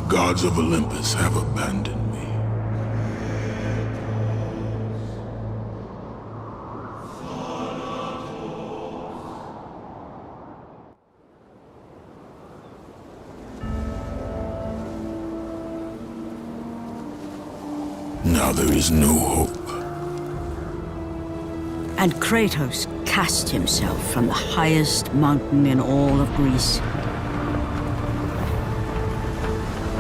gods of Olympus have abandoned me. Now there is no hope. And Kratos cast himself from the highest mountain in all of Greece.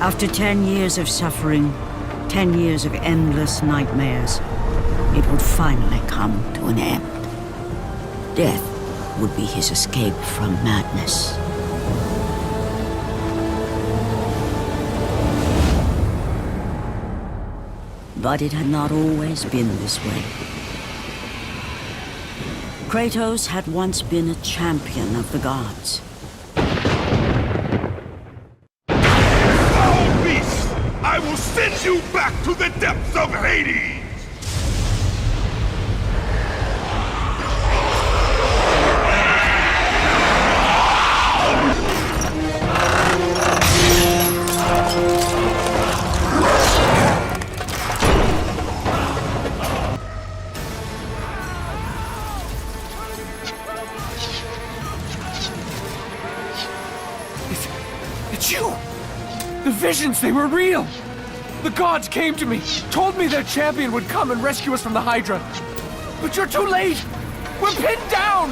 After 10 years of suffering, 10 years of endless nightmares, it would finally come to an end. Death would be his escape from madness. But it had not always been this way. Kratos had once been a champion of the gods. Foul beast! I will send you back to the depths of Hades! It's you! The visions, they were real! The gods came to me, told me their champion would come and rescue us from the Hydra. But you're too late! We're pinned down!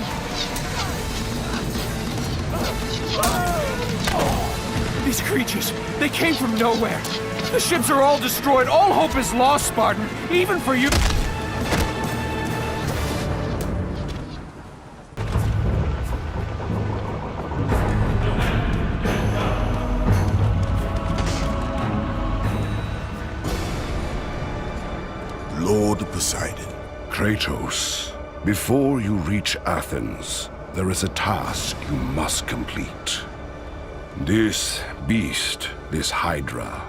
These creatures, they came from nowhere. The ships are all destroyed. All hope is lost, Spartan. Even for you. Lord Poseidon. Kratos, before you reach Athens, there is a task you must complete. This beast, this Hydra,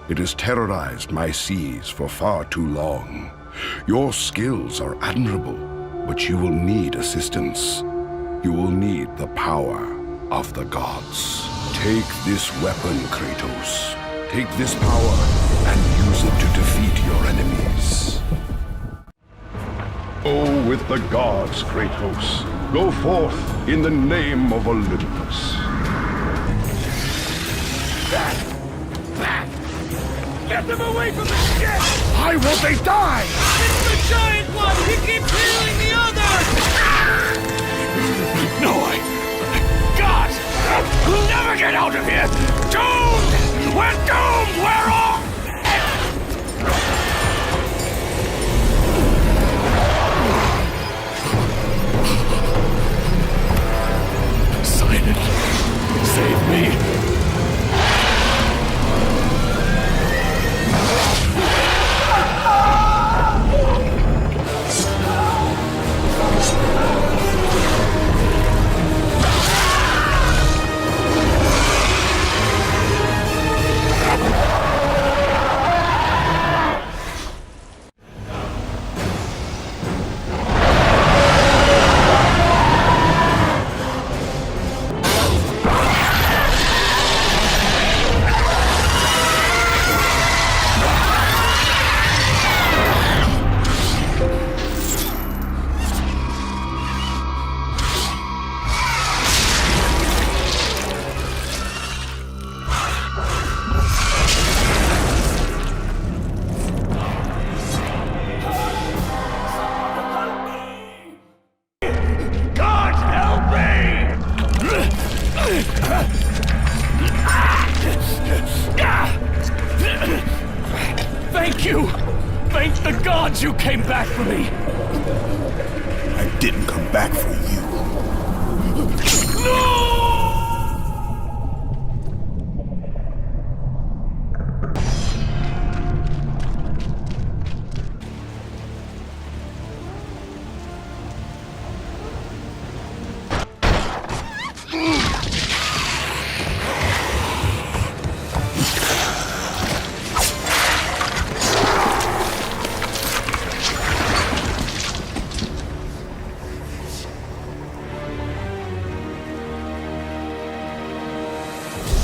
it has terrorized my seas for far too long. Your skills are admirable, but you will need assistance. You will need the power of the gods. Take this weapon, Kratos. Take this power and use it to defeat your enemies. Go with the gods, Kratos. Go forth in the name of Olympus. Back! Get them away from the ship! Why won't they die? It's the giant one! He keeps healing the others! No, God! We'll never get out of here! Doomed! We're doomed! We're off! Poseidon, save me! Thank you! Thank the gods you came back for me! I didn't come back for you. No!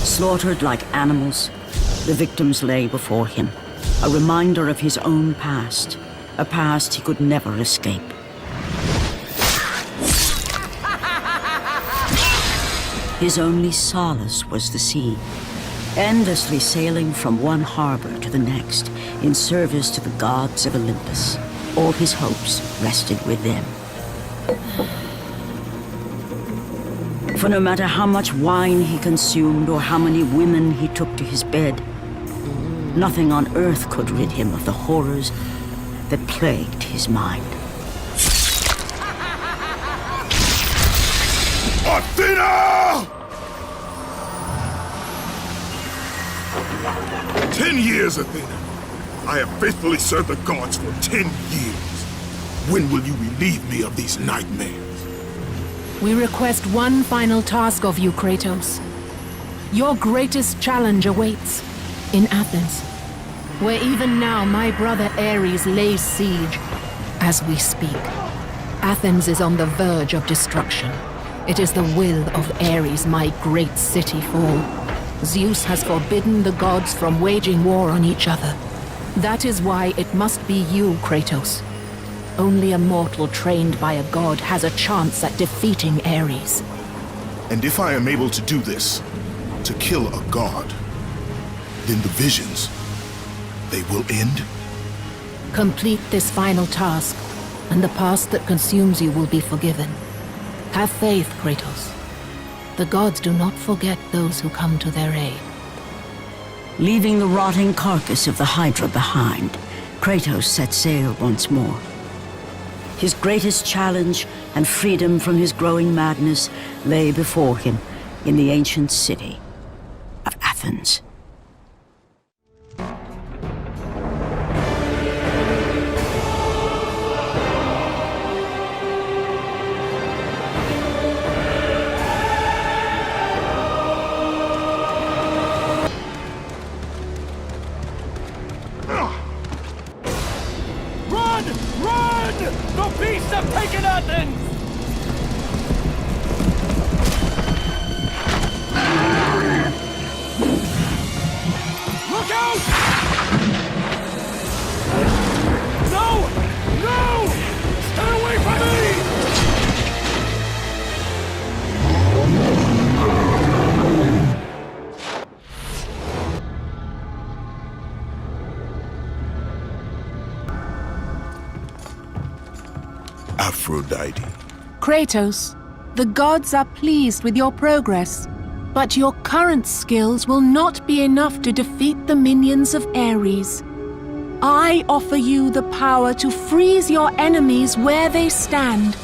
Slaughtered like animals, The victims lay before him, a reminder of his own past, a past he could never escape. His only solace was the sea, endlessly sailing from one harbor to the next in service to the gods of Olympus. All his hopes rested with them. For no matter how much wine he consumed or how many women he took to his bed, nothing on earth could rid him of the horrors that plagued his mind. Athena! 10 years, Athena. I have faithfully served the gods for 10 years. When will you relieve me of these nightmares? We request one final task of you, Kratos. Your greatest challenge awaits in Athens, where even now my brother Ares lays siege as we speak. Athens is on the verge of destruction. It is the will of Ares my great city fall. Zeus has forbidden the gods from waging war on each other. That is why it must be you, Kratos. Only a mortal trained by a god has a chance at defeating Ares. And if I am able to do this, to kill a god, then the visions, they will end? Complete this final task, and the past that consumes you will be forgiven. Have faith, Kratos. The gods do not forget those who come to their aid. Leaving the rotting carcass of the Hydra behind, Kratos set sail once more. His greatest challenge and freedom from his growing madness lay before him in the ancient city of Athens. Run! Run! The beasts have taken Athens! Look out! No! No! Stay away from me! Aphrodite. Kratos, the gods are pleased with your progress, but your current skills will not be enough to defeat the minions of Ares. I offer you the power to freeze your enemies where they stand,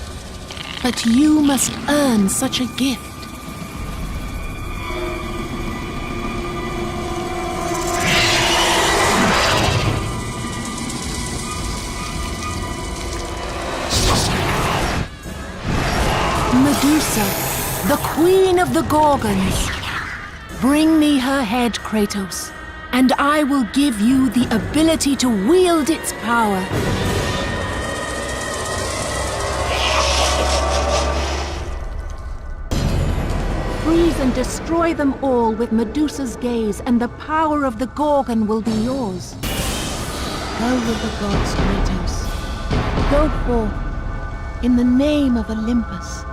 but you must earn such a gift. Medusa, the queen of the Gorgons. Bring me her head, Kratos, and I will give you the ability to wield its power. Freeze and destroy them all with Medusa's gaze, and the power of the Gorgon will be yours. Go with the gods, Kratos. Go forth in the name of Olympus.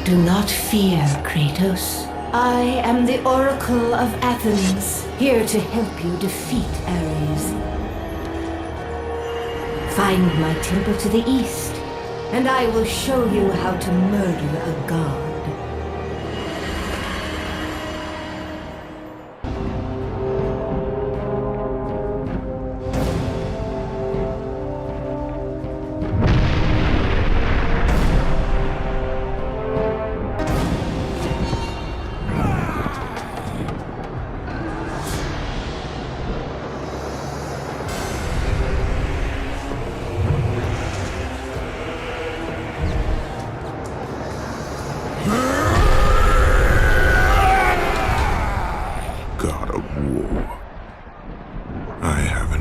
Do not fear, Kratos. I am the Oracle of Athens, here to help you defeat Ares. Find my temple to the east, and I will show you how to murder a god.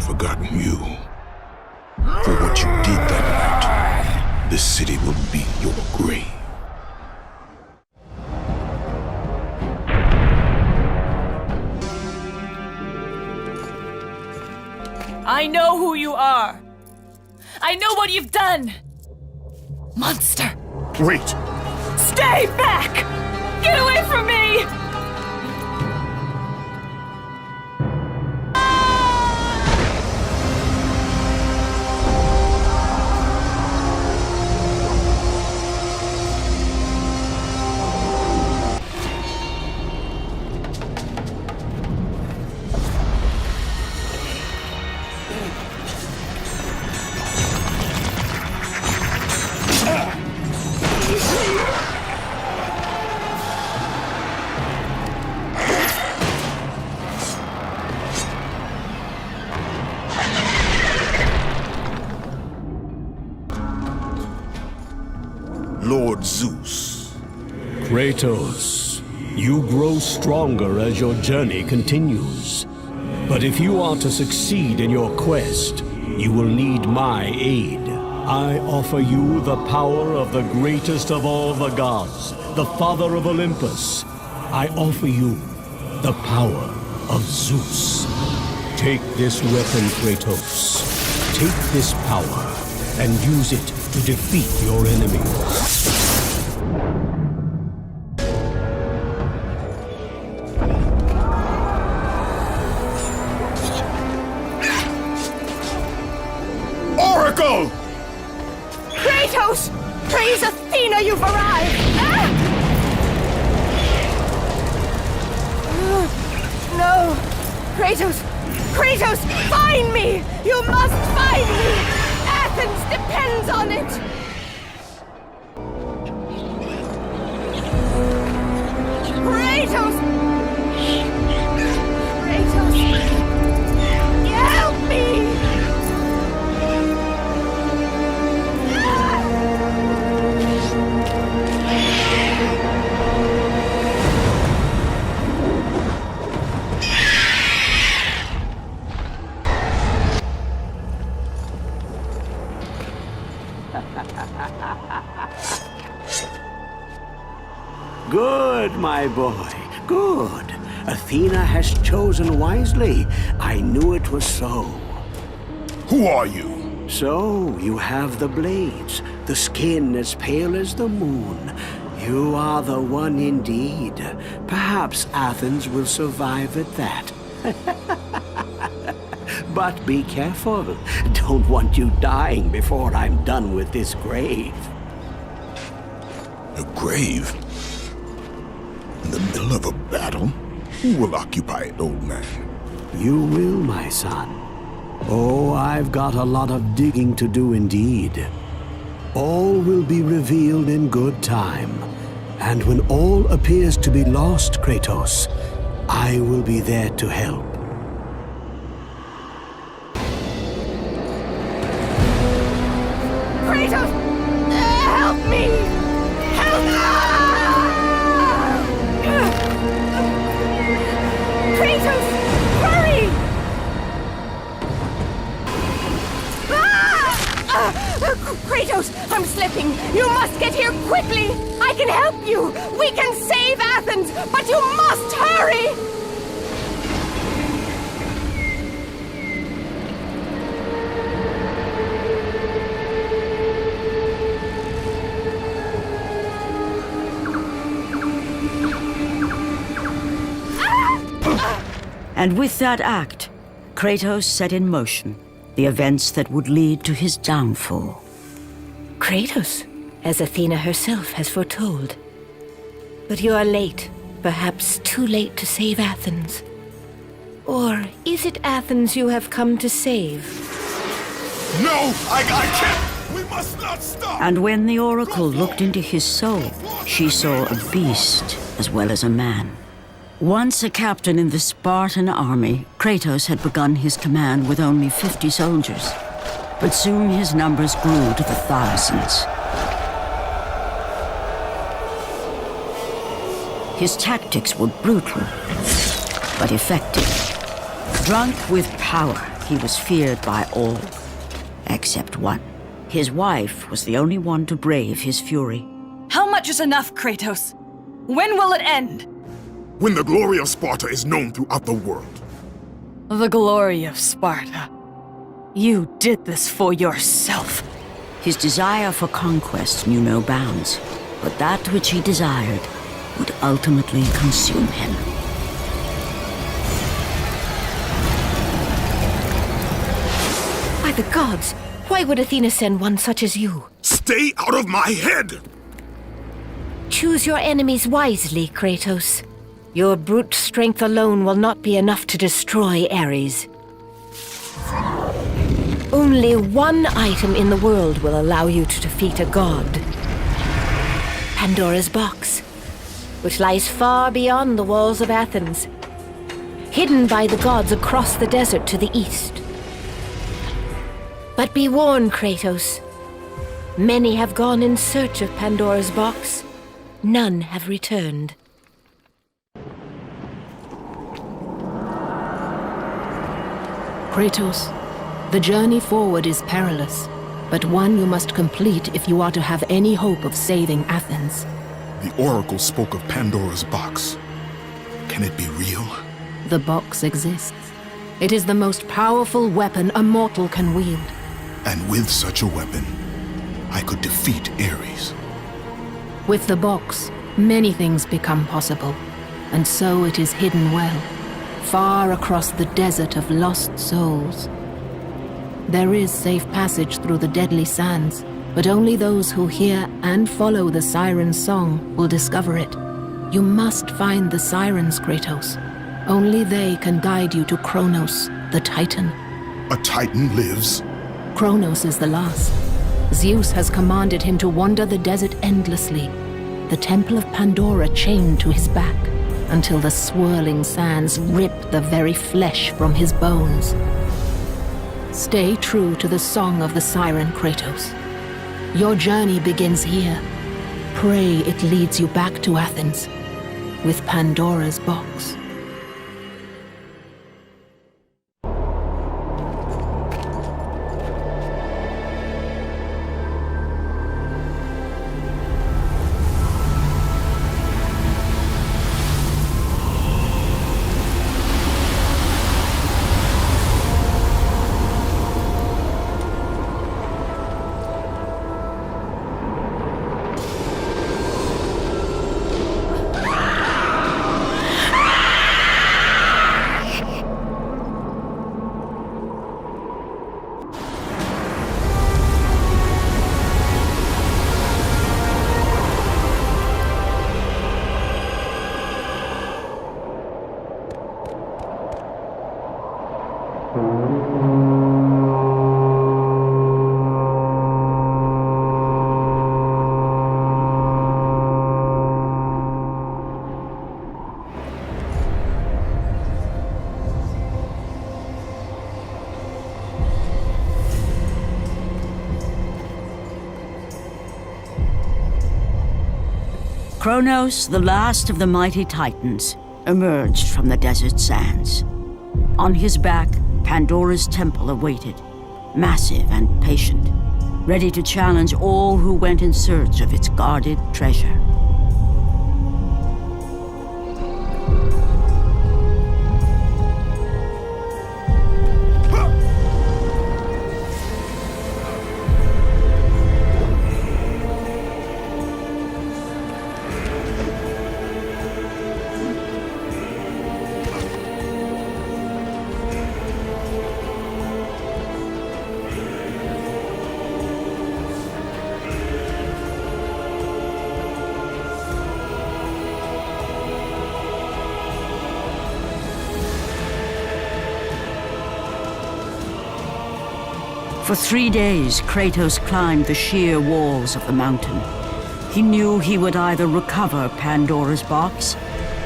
haven't forgotten you. For what you did that night, this city will be your grave. I know who you are. I know what you've done. Monster. Wait! Stay back! Get away from me! Lord Zeus. Kratos, you grow stronger as your journey continues. But if you are to succeed in your quest, you will need my aid. I offer you the power of the greatest of all the gods, the father of Olympus. I offer you the power of Zeus. Take this weapon, Kratos. Take this power and use it to defeat your enemies. Oracle! Kratos! Praise Athena, you've arrived! Ah! No! Kratos! Kratos, find me! You must find me! Athens depends on it! Kratos! Kratos! Help me! Good, my boy, good. Athena has chosen wisely. I knew it was so. Who are you? So, you have the blades, the skin as pale as the moon. You are the one indeed. Perhaps Athens will survive at that. But be careful. Don't want you dying before I'm done with this grave. A grave? In the middle of a battle? Who will occupy it, old man? You will, my son. Oh, I've got a lot of digging to do indeed. All will be revealed in good time. And when all appears to be lost, Kratos, I will be there to help. Kratos! Help me! Help me! Kratos! Hurry! Kratos, I'm slipping. You must get here quickly. I can help you. We can save Athens, but you must hurry! And with that act, Kratos set in motion the events that would lead to his downfall. Kratos, as Athena herself has foretold. But you are late, perhaps too late to save Athens. Or is it Athens you have come to save? No! I can't! We must not stop! And when the Oracle looked into his soul, she saw a beast as well as a man. Once a captain in the Spartan army, Kratos had begun his command with only 50 soldiers. But soon his numbers grew to the thousands. His tactics were brutal, but effective. Drunk with power, he was feared by all, except one. His wife was the only one to brave his fury. How much is enough, Kratos? When will it end? When the glory of Sparta is known throughout the world. The glory of Sparta. You did this for yourself. His desire for conquest knew no bounds, but that which he desired would ultimately consume him. By the gods, why would Athena send one such as you? Stay out of my head! Choose your enemies wisely, Kratos. Your brute strength alone will not be enough to destroy Ares. Only one item in the world will allow you to defeat a god. Pandora's box, which lies far beyond the walls of Athens, hidden by the gods across the desert to the east. But be warned, Kratos. Many have gone in search of Pandora's box. None have returned. Kratos, the journey forward is perilous, but one you must complete if you are to have any hope of saving Athens. The Oracle spoke of Pandora's box. Can it be real? The box exists. It is the most powerful weapon a mortal can wield. And with such a weapon, I could defeat Ares. With the box, many things become possible, and so it is hidden well, far across the desert of lost souls. There is safe passage through the deadly sands, but only those who hear and follow the siren's song will discover it. You must find the sirens, Kratos. Only they can guide you to Kronos, the Titan. A Titan lives? Kronos is the last. Zeus has commanded him to wander the desert endlessly, the temple of Pandora chained to his back, until the swirling sands rip the very flesh from his bones. Stay true to the song of the siren, Kratos. Your journey begins here. Pray it leads you back to Athens, with Pandora's box. Kronos, the last of the mighty Titans, emerged from the desert sands. On his back, Pandora's temple awaited, massive and patient, ready to challenge all who went in search of its guarded treasure. For 3 days, Kratos climbed the sheer walls of the mountain. He knew he would either recover Pandora's box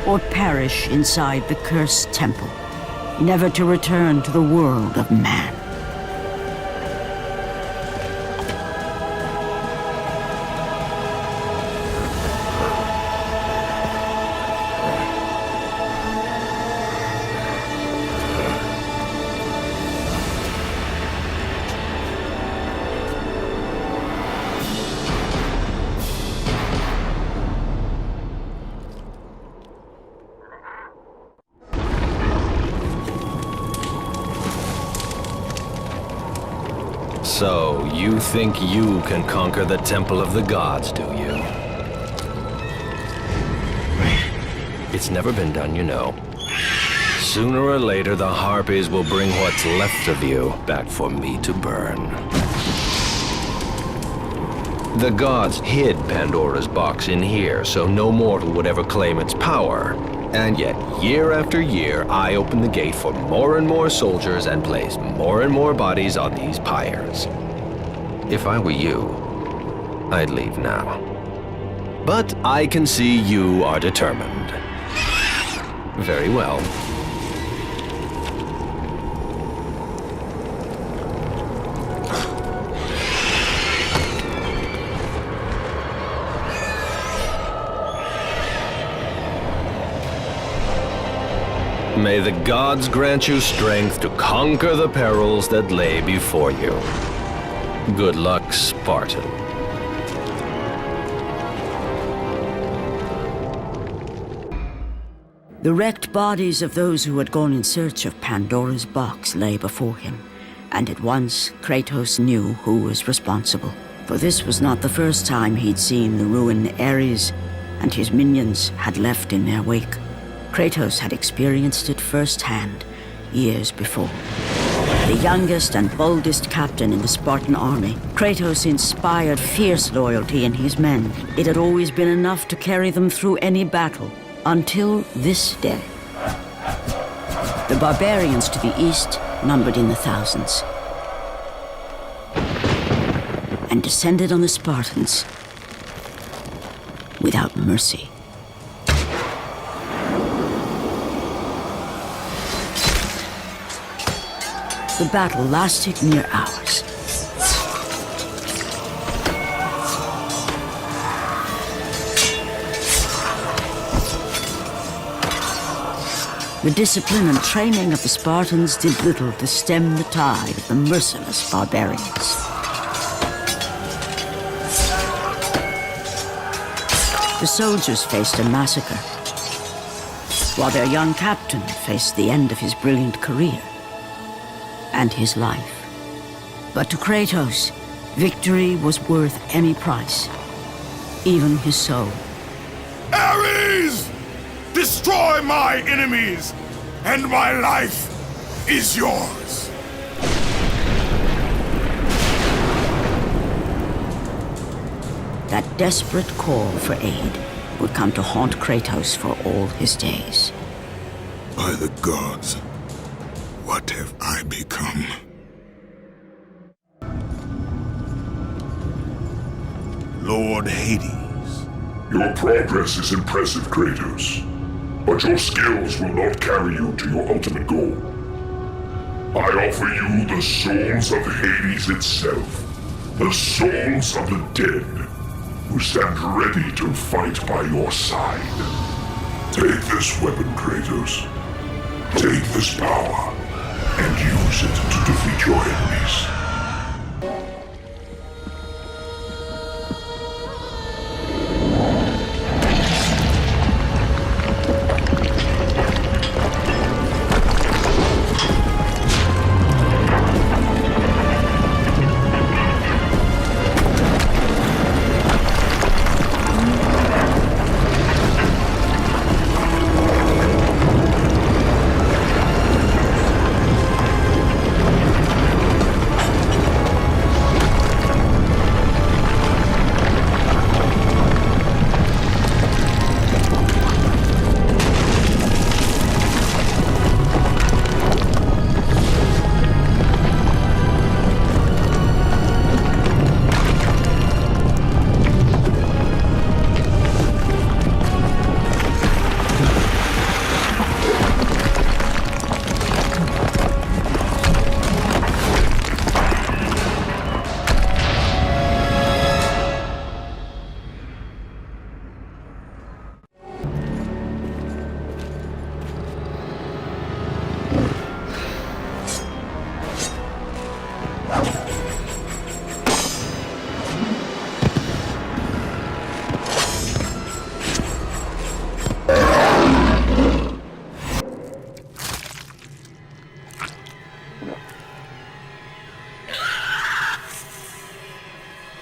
or perish inside the cursed temple, never to return to the world of man. So, you think you can conquer the Temple of the Gods, do you? It's never been done, you know. Sooner or later, the Harpies will bring what's left of you back for me to burn. The gods hid Pandora's box in here, so no mortal would ever claim its power. And yet, year after year, I open the gate for more and more soldiers and place more and more bodies on these pyres. If I were you, I'd leave now. But I can see you are determined. Very well. May the gods grant you strength to conquer the perils that lay before you. Good luck, Spartan. The wrecked bodies of those who had gone in search of Pandora's box lay before him, and at once Kratos knew who was responsible. For this was not the first time he'd seen the ruin Ares and his minions had left in their wake. Kratos had experienced it firsthand, years before. The youngest and boldest captain in the Spartan army, Kratos inspired fierce loyalty in his men. It had always been enough to carry them through any battle, until this day. The barbarians to the east numbered in the thousands, and descended on the Spartans without mercy. The battle lasted near hours. The discipline and training of the Spartans did little to stem the tide of the merciless barbarians. The soldiers faced a massacre, while their young captain faced the end of his brilliant career and his life. But to Kratos, victory was worth any price, even his soul. Ares! Destroy my enemies, and my life is yours. That desperate call for aid would come to haunt Kratos for all his days. By the gods, what have I become? Lord Hades. Your progress is impressive, Kratos. But your skills will not carry you to your ultimate goal. I offer you the souls of Hades itself. The souls of the dead, who stand ready to fight by your side. Take this weapon, Kratos. Take this power, and use it to defeat your enemies.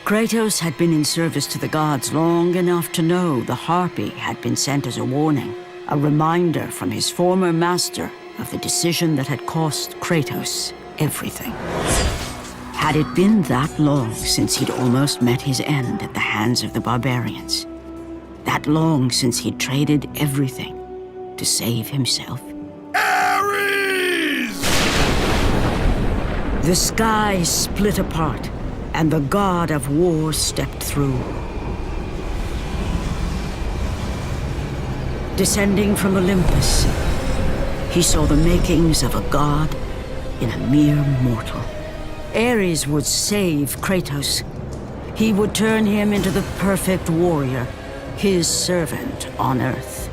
Kratos had been in service to the gods long enough to know the Harpy had been sent as a warning, a reminder from his former master of the decision that had cost Kratos everything. Had it been that long since he'd almost met his end at the hands of the barbarians? That long since he'd traded everything to save himself? Ares! The sky split apart, and the god of war stepped through. Descending from Olympus, he saw the makings of a god in a mere mortal. Ares would save Kratos. He would turn him into the perfect warrior, his servant on Earth.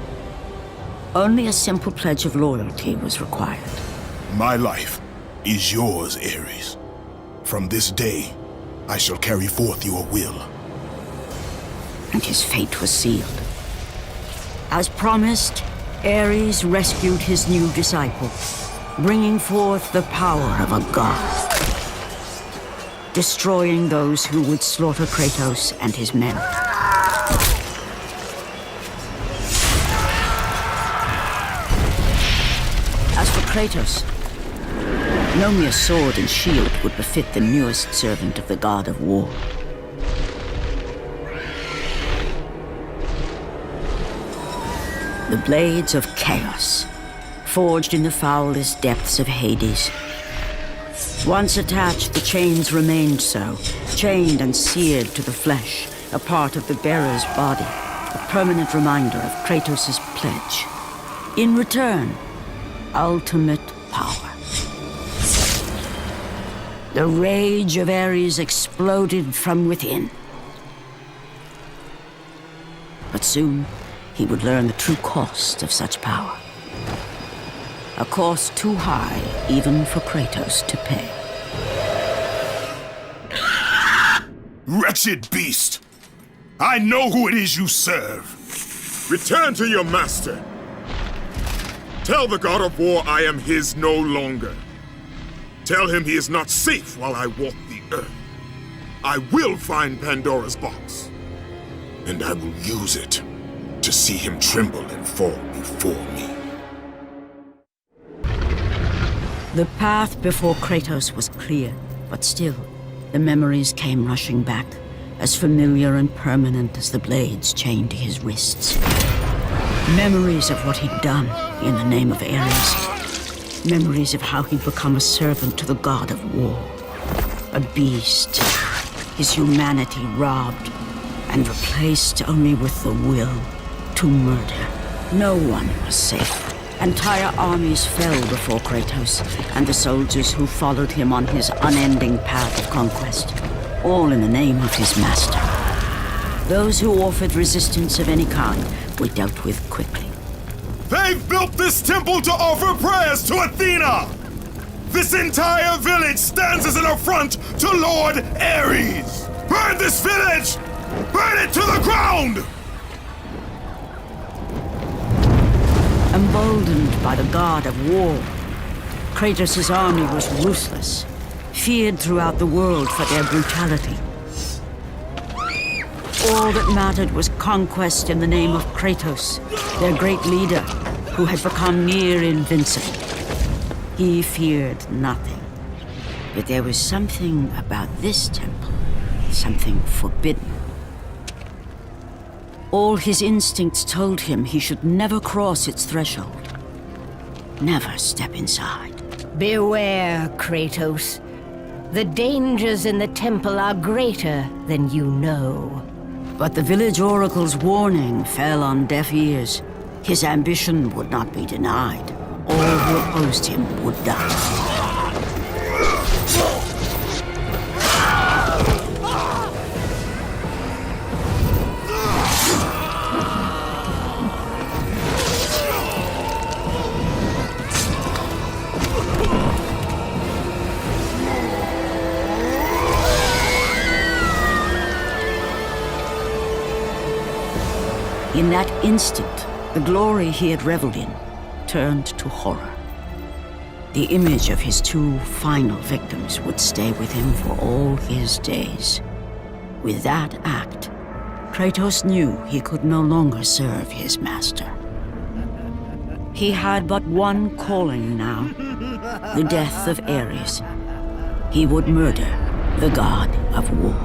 Only a simple pledge of loyalty was required. My life is yours, Ares. From this day, I shall carry forth your will. And his fate was sealed. As promised, Ares rescued his new disciple, bringing forth the power of a god, destroying those who would slaughter Kratos and his men. As for Kratos, no mere sword and shield would befit the newest servant of the god of war. The blades of chaos, forged in the foulest depths of Hades. Once attached, the chains remained so, chained and seared to the flesh, a part of the bearer's body, a permanent reminder of Kratos' pledge. In return, ultimate power. The rage of Ares exploded from within. But soon, he would learn the true cost of such power. A cost too high even for Kratos to pay. Wretched beast! I know who it is you serve! Return to your master! Tell the god of war I am his no longer. Tell him he is not safe while I walk the earth. I will find Pandora's box. And I will use it to see him tremble and fall before me. The path before Kratos was clear, but still, the memories came rushing back, as familiar and permanent as the blades chained to his wrists. Memories of what he'd done in the name of Ares. Memories of how he'd become a servant to the god of war. A beast, his humanity robbed and replaced only with the will to murder. No one was safe. Entire armies fell before Kratos and the soldiers who followed him on his unending path of conquest, all in the name of his master. Those who offered resistance of any kind were dealt with quickly. They've built this temple to offer prayers to Athena! This entire village stands as an affront to Lord Ares! Burn this village! Burn it to the ground! Emboldened by the god of war, Kratos' army was ruthless, feared throughout the world for their brutality. All that mattered was conquest in the name of Kratos, their great leader, who had become near invincible. He feared nothing. But there was something about this temple, something forbidden. All his instincts told him he should never cross its threshold. Never step inside. Beware, Kratos. The dangers in the temple are greater than you know. But the village oracle's warning fell on deaf ears. His ambition would not be denied. All who opposed him would die. In that instant, the glory he had reveled in turned to horror. The image of his two final victims would stay with him for all his days. With that act, Kratos knew he could no longer serve his master. He had but one calling now, the death of Ares. He would murder the god of war.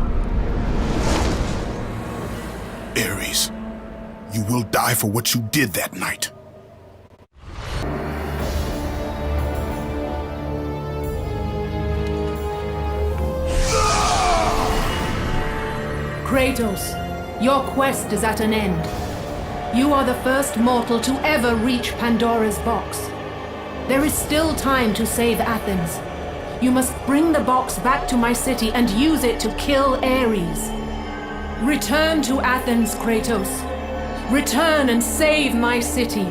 Ares, you will die for what you did that night. Kratos, your quest is at an end. You are the first mortal to ever reach Pandora's box. There is still time to save Athens. You must bring the box back to my city and use it to kill Ares. Return to Athens, Kratos. Return and save my city.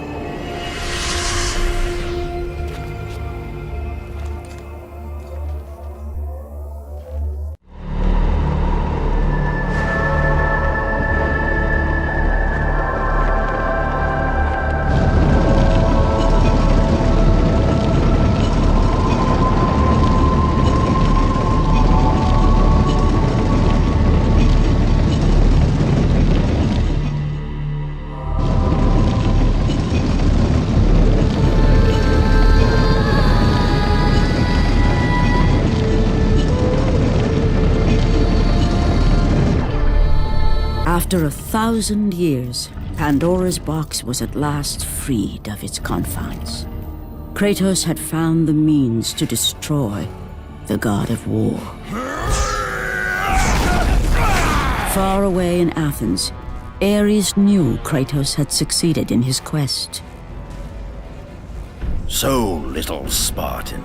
After 1,000 years, Pandora's box was at last freed of its confines. Kratos had found the means to destroy the god of war. Far away in Athens, Ares knew Kratos had succeeded in his quest. So, little Spartan,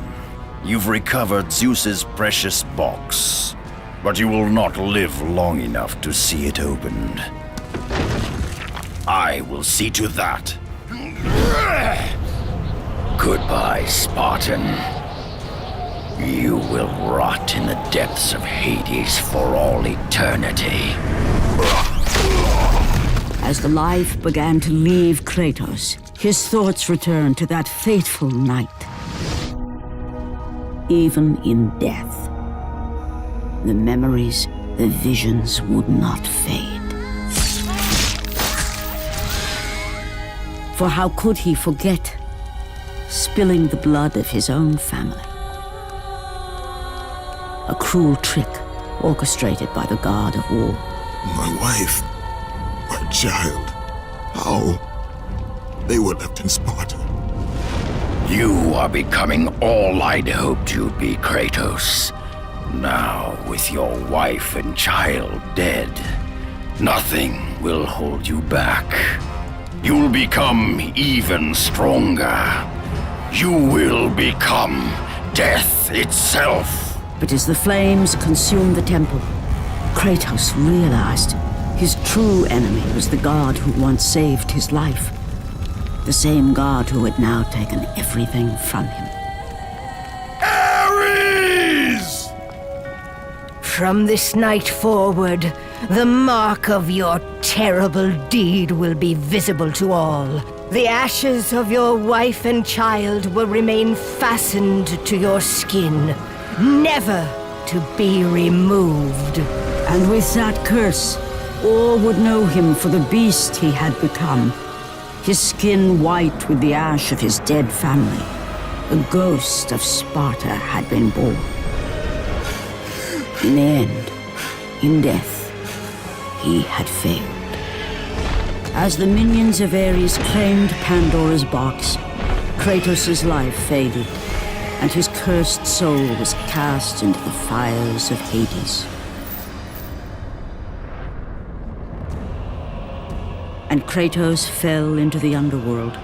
you've recovered Zeus's precious box. But you will not live long enough to see it opened. I will see to that. Goodbye, Spartan. You will rot in the depths of Hades for all eternity. As the life began to leave Kratos, his thoughts returned to that fateful night. Even in death, the memories, the visions would not fade. For how could he forget spilling the blood of his own family? A cruel trick orchestrated by the god of war. My wife, my child, how? They were left in Sparta. You are becoming all I'd hoped you'd be, Kratos. Now, with your wife and child dead, nothing will hold you back. You'll become even stronger. You will become death itself. But as the flames consumed the temple, Kratos realized his true enemy was the god who once saved his life. The same god who had now taken everything from him. Ares! From this night forward, the mark of your terrible deed will be visible to all. The ashes of your wife and child will remain fastened to your skin, never to be removed. And with that curse, all would know him for the beast he had become. His skin white with the ash of his dead family. The ghost of Sparta had been born. In the end, in death, he had failed. As the minions of Ares claimed Pandora's box, Kratos' life faded, and his cursed soul was cast into the fires of Hades. And Kratos fell into the underworld,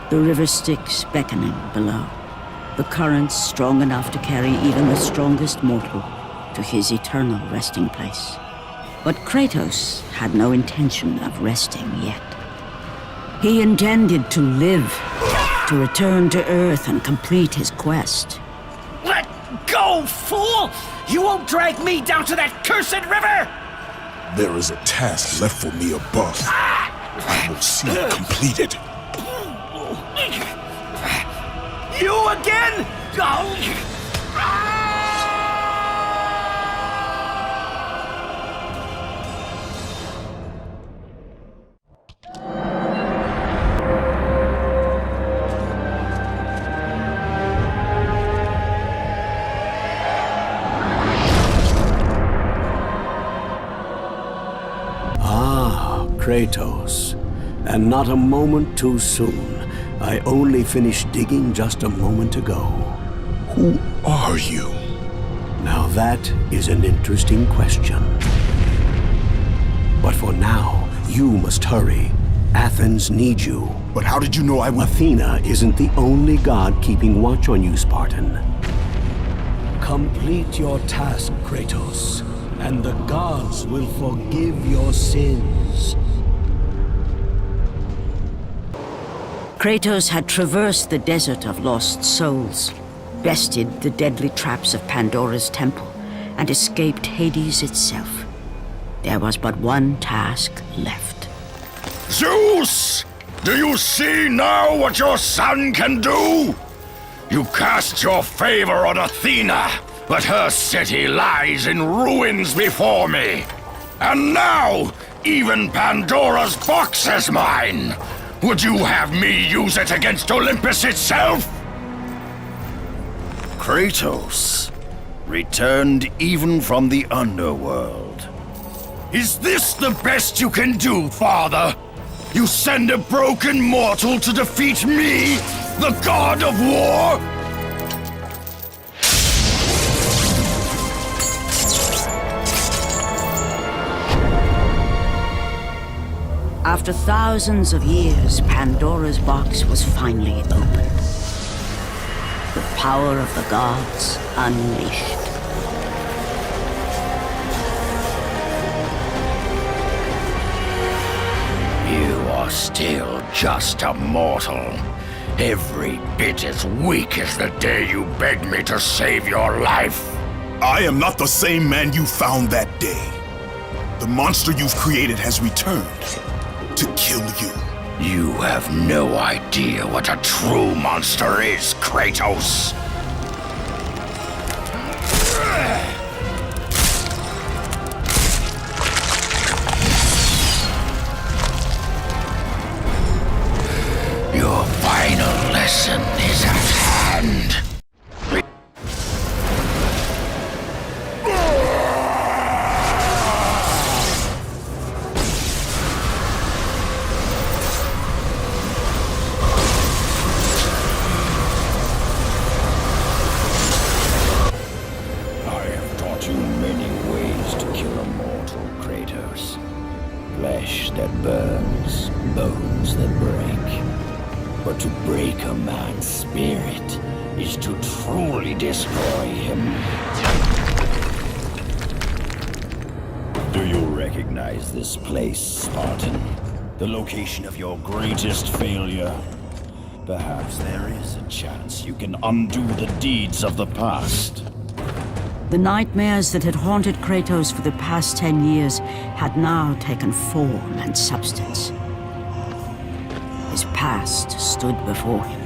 the river Styx beckoning below, the currents strong enough to carry even the strongest mortal to his eternal resting place. But Kratos had no intention of resting yet. He intended to live, to return to Earth and complete his quest. Let go, fool! You won't drag me down to that cursed river! There is a task left for me above. I will see it completed. You again? Kratos, and not a moment too soon. I only finished digging just a moment ago. Who are you? Now that is an interesting question. But for now, you must hurry. Athens needs you. But how did you know I would... Athena isn't the only god keeping watch on you, Spartan. Complete your task, Kratos, and the gods will forgive your sins. Kratos had traversed the desert of lost souls, bested the deadly traps of Pandora's temple, and escaped Hades itself. There was but one task left. Zeus! Do you see now what your son can do? You cast your favor on Athena, but her city lies in ruins before me. And now, even Pandora's box is mine. Would you have me use it against Olympus itself? Kratos, returned even from the underworld. Is this the best you can do, father? You send a broken mortal to defeat me, the god of war? After thousands of years, Pandora's box was finally opened. The power of the gods unleashed. You are still just a mortal. Every bit as weak as the day you begged me to save your life. I am not the same man you found that day. The monster you've created has returned to kill you. You have no idea what a true monster is, Kratos. Your final lesson is at hand. Flesh that burns, bones that break. But to break a man's spirit is to truly destroy him. Do you recognize this place, Spartan? The location of your greatest failure? Perhaps there is a chance you can undo the deeds of the past. The nightmares that had haunted Kratos for the past 10 years had now taken form and substance. His past stood before him.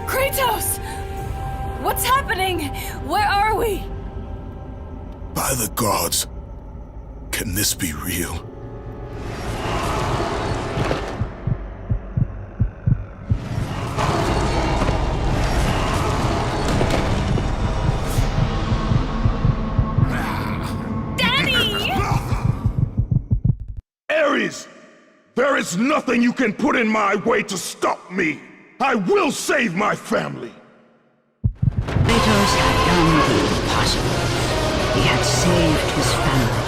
Kratos! What's happening? Where are we? By the gods, can this be real? There is nothing you can put in my way to stop me. I will save my family. Kratos had done the impossible. He had saved his family.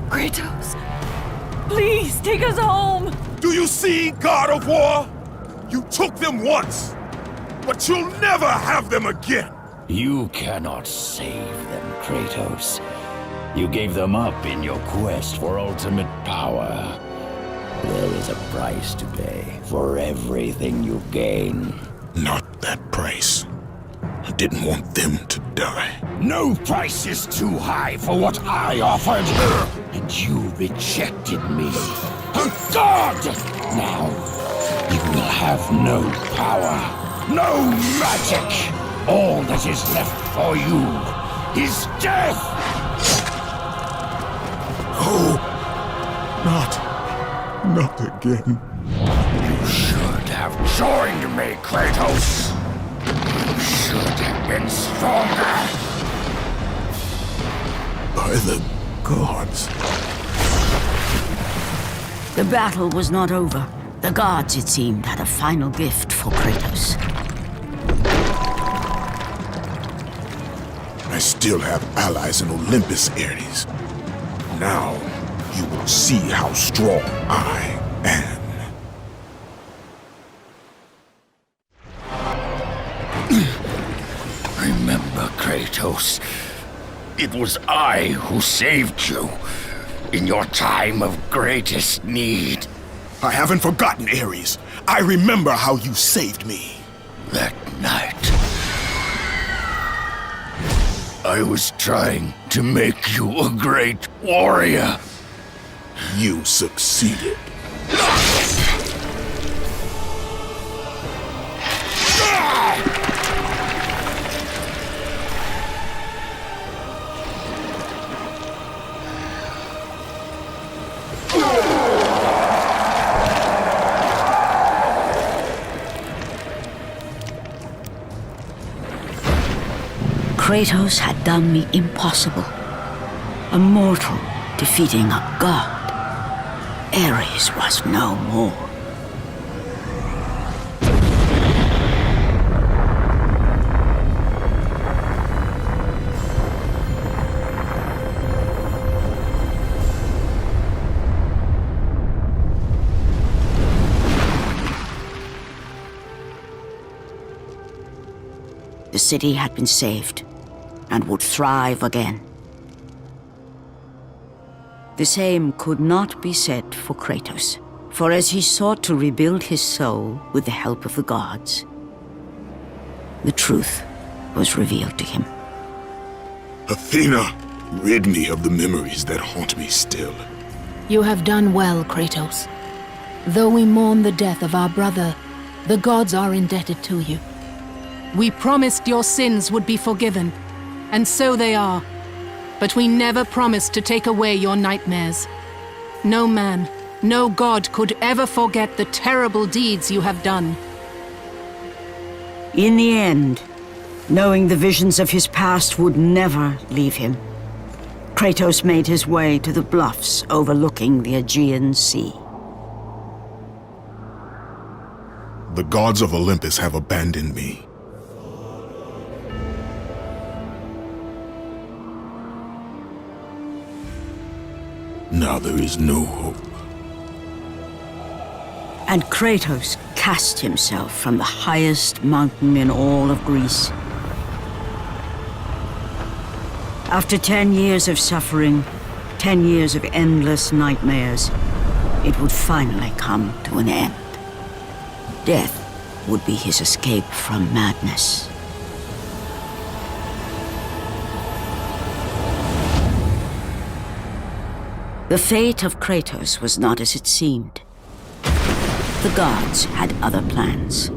Kratos, please take us home. Do you see, God of War? You took them once, but you'll never have them again. You cannot save them, Kratos. You gave them up in your quest for ultimate power. There is a price to pay for everything you gain. Not that price. I didn't want them to die. No price is too high for what I offered. And you rejected me. A god! Now, you will have no power, no magic. All that is left for you is death! Oh, not again. You joined me, Kratos. You should have been stronger. By the gods. The battle was not over. The gods, it seemed, had a final gift for Kratos. I still have allies in Olympus, Ares. Now, you will see how strong I am. Remember, Kratos, it was I who saved you in your time of greatest need. I haven't forgotten, Ares. I remember how you saved me. That night, I was trying to make you a great warrior. You succeeded. Kratos had done me impossible. A mortal defeating a god. Ares was no more. The city had been saved and would thrive again. The same could not be said for Kratos, for as he sought to rebuild his soul with the help of the gods, the truth was revealed to him. Athena, rid me of the memories that haunt me still. You have done well, Kratos. Though we mourn the death of our brother, the gods are indebted to you. We promised your sins would be forgiven, and so they are. But we never promised to take away your nightmares. No man, no god could ever forget the terrible deeds you have done. In the end, knowing the visions of his past would never leave him, Kratos made his way to the bluffs overlooking the Aegean Sea. The gods of Olympus have abandoned me. Now there is no hope. And Kratos cast himself from the highest mountain in all of Greece. After 10 years of suffering, 10 years of endless nightmares, it would finally come to an end. Death would be his escape from madness. The fate of Kratos was not as it seemed. The gods had other plans.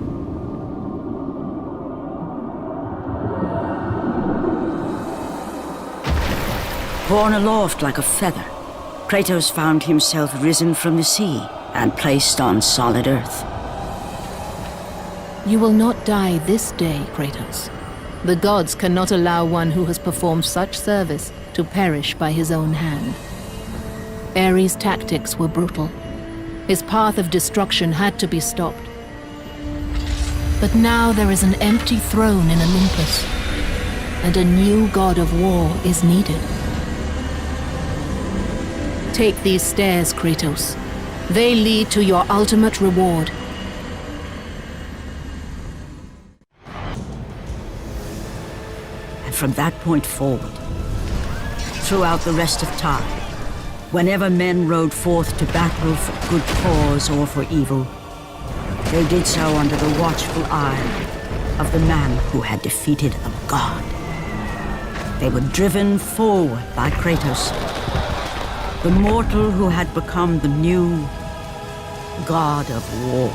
Borne aloft like a feather, Kratos found himself risen from the sea and placed on solid earth. You will not die this day, Kratos. The gods cannot allow one who has performed such service to perish by his own hand. Ares' tactics were brutal. His path of destruction had to be stopped. But now there is an empty throne in Olympus, and a new god of war is needed. Take these stairs, Kratos. They lead to your ultimate reward. And from that point forward, throughout the rest of time, whenever men rode forth to battle for good cause or for evil, they did so under the watchful eye of the man who had defeated a god. They were driven forward by Kratos, the mortal who had become the new god of war.